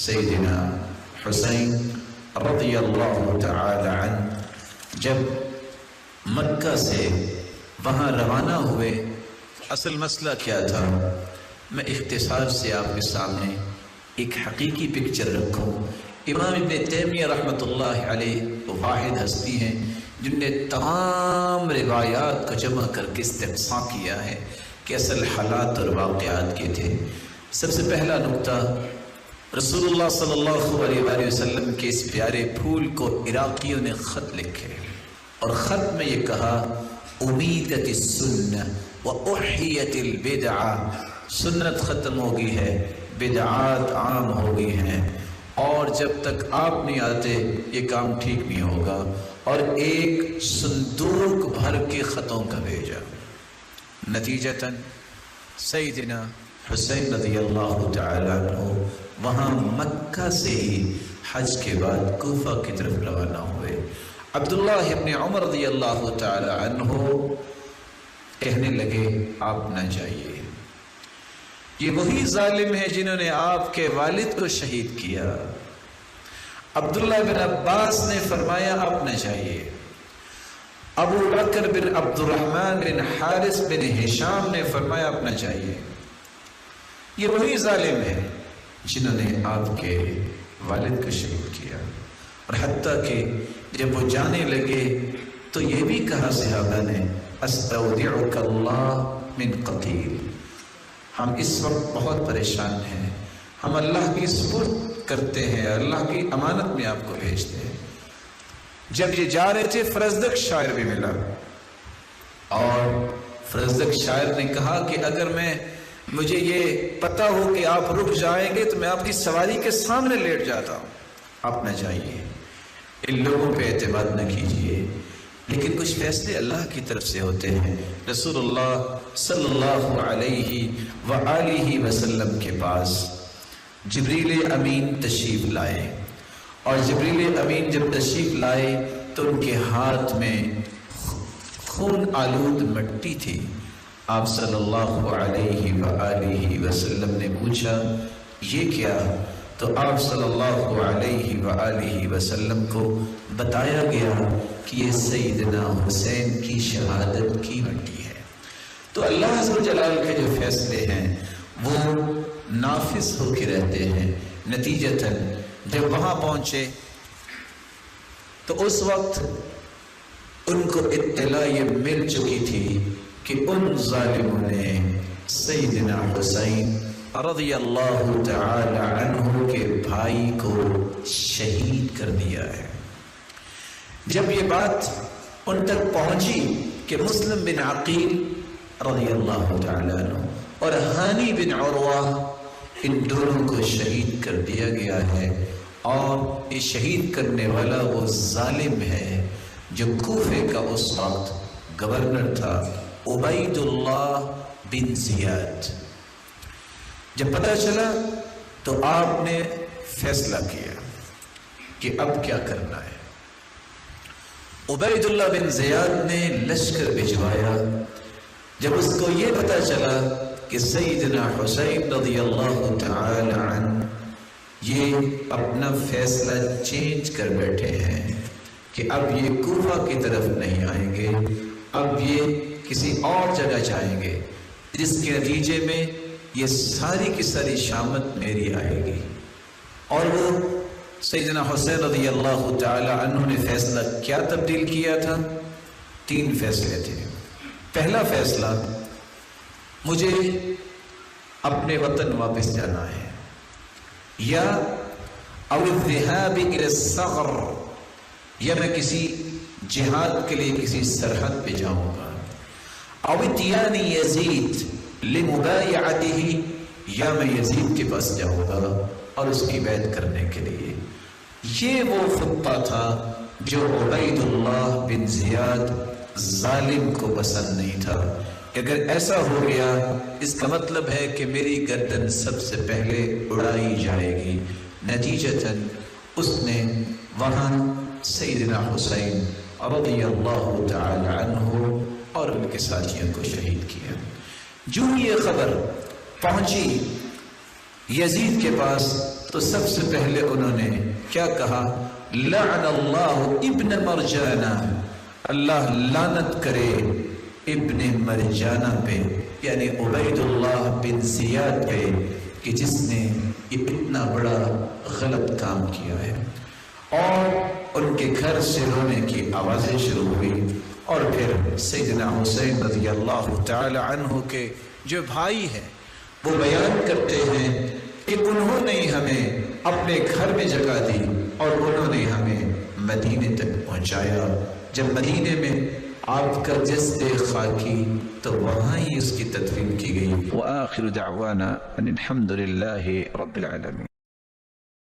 سیدنا حسین رضی اللہ تعالی عنہ جب مکہ سے وہاں روانہ ہوئے، اصل مسئلہ کیا تھا؟ میں اختصار سے آپ کے سامنے ایک حقیقی پکچر رکھوں۔ امام ابن تیمیہ رحمۃ اللہ علیہ وہ واحد ہستی ہیں جن نے تمام روایات کو جمع کر کے استقصاء کیا ہے کہ اصل حالات اور واقعات کے تھے۔ سب سے پہلا نقطہ، رسول اللہ صلی اللہ علیہ وآلہ وسلم کے اس پیارے پھول کو عراقیوں نے خط لکھے، اور خط میں یہ کہا امیدت السنہ واحیت البدعہ، سنت ختم ہو گئی ہے، بدعات عام ہو گئی ہیں، اور جب تک آپ نہیں آتے یہ کام ٹھیک نہیں ہوگا، اور ایک صندوق بھر کے خطوں کا بھیجا۔ نتیجتاً سیدنا حسین رضی اللہ تعالی عنہ وہاں مکہ سے ہی حج کے بعد کوفہ کی طرف روانہ ہوئے۔ عبداللہ ابن عمر رضی اللہ تعالی عنہ کہنے لگے آپ نہ جائیے، یہ وہی ظالم ہے جنہوں نے آپ کے والد کو شہید کیا۔ عبداللہ بن عباس نے فرمایا آپ نہ جائیے۔ ابو بکر بن عبد الرحمن بن حارث بن ہشام نے فرمایا آپ نہ جائیے، یہ وہی ظالم ہے جنہوں نے آپ کے والد کو شہید کیا۔ اور حتیٰ کہ جب وہ جانے لگے تو یہ بھی کہا صحابہ نے استودعک اللہ من قتیل، ہم اس وقت بہت پریشان ہیں، ہم اللہ کی سپرد کرتے ہیں، اللہ کی امانت میں آپ کو بھیجتے ہیں۔ جب یہ جا رہے تھے فرزدق شاعر بھی ملا، اور فرزدق شاعر نے کہا کہ اگر مجھے یہ پتہ ہو کہ آپ رک جائیں گے تو میں آپ کی سواری کے سامنے لیٹ جاتا ہوں، آپ نہ جائیے، ان لوگوں پہ اعتماد نہ کیجیے۔ لیکن کچھ فیصلے اللہ کی طرف سے ہوتے ہیں۔ رسول اللہ صلی اللہ علیہ وآلہ وسلم کے پاس جبریل امین تشریف لائے، اور جبریل امین جب تشریف لائے تو ان کے ہاتھ میں خون آلود مٹی تھی۔ آپ صلی اللہ علیہ وآلہ وسلم نے پوچھا یہ کیا؟ تو آپ صلی اللہ علیہ وآلہ وسلم کو بتایا گیا کہ یہ سیدنا حسین کی شہادت کی مٹی ہے۔ تو اللہ عز و جلال کے جو فیصلے ہیں وہ نافذ ہو کے رہتے ہیں۔ نتیجتاً جب وہاں پہنچے تو اس وقت ان کو اطلاع یہ مل چکی تھی کہ ان ظالموں نے سیدنا حسین رضی اللہ تعالی عنہ کے بھائی کو شہید کر دیا ہے۔ جب یہ بات ان تک پہنچی کہ مسلم بن عقیل رضی اللہ تعالی عنہ اور ہانی بن عروہ ان دونوں کو شہید کر دیا گیا ہے، اور یہ شہید کرنے والا وہ ظالم ہے جو کوفے کا اس وقت گورنر تھا، عبید اللہ بن زیاد۔ جب پتہ چلا تو آپ نے فیصلہ کیا کہ اب کیا کرنا ہے۔ عبید اللہ بن زیاد نے لشکر بھجوایا۔ جب اس کو یہ پتہ چلا کہ سیدنا حسین رضی اللہ تعالی عنہ یہ اپنا فیصلہ چینج کر بیٹھے ہیں کہ اب یہ کوفہ کی طرف نہیں آئیں گے، اب یہ کسی اور جگہ جائیں گے، جس کے نتیجے میں یہ ساری کی ساری شامت میری آئے گی۔ اور وہ سیدنا حسین رضی اللہ تعالی عنہ نے فیصلہ کیا تبدیل کیا تھا؟ 3 فیصلے تھے۔ پہلا فیصلہ، مجھے اپنے وطن واپس جانا ہے، یا او الذهاب الى الثغر، یا میں کسی جہاد کے لیے کسی سرحد پہ جاؤں گا، او اتیان یزید لمبایعته، یا میں یزید کے پاس جاؤں گا اور اس کی بیعت کرنے کے لیے۔ یہ وہ خطہ تھا جو عبید اللہ بن زیاد ظالم کو پسند نہیں تھا کہ اگر ایسا ہو گیا اس کا مطلب ہے کہ میری گردن سب سے پہلے اڑائی جائے گی۔ نتیجتاً اس نے وہاں سیدنا حسین رضی اللہ تعالی عنہ اور ان کے ساتھیوں کو شہید کیا۔ جو یہ خبر پہنچی یزید کے پاس تو سب سے پہلے انہوں نے کیا کہا؟ لعن اللہ ابن مرجانہ، اللہ لعنت کرے ابن مرجانہ پہ، یعنی عبید اللہ بن زیاد پہ، کہ جس نے یہ اتنا بڑا غلط کام کیا ہے۔ اور ان کے گھر سے رونے کی آوازیں شروع ہوئی، اور پھر سیدنا حسین رضی اللہ تعالی عنہ کے جو بھائی ہیں وہ بیان کرتے ہیں کہ انہوں نے ہمیں اپنے گھر میں جگہ دی اور انہوں نے ہمیں مدینے تک پہنچایا۔ جب مدینے میں آپ کا جسد خاکی تو وہاں ہی اس کی تدفین کی گئی۔ وآخر دعوانا ان الحمد للہ رب العالمین۔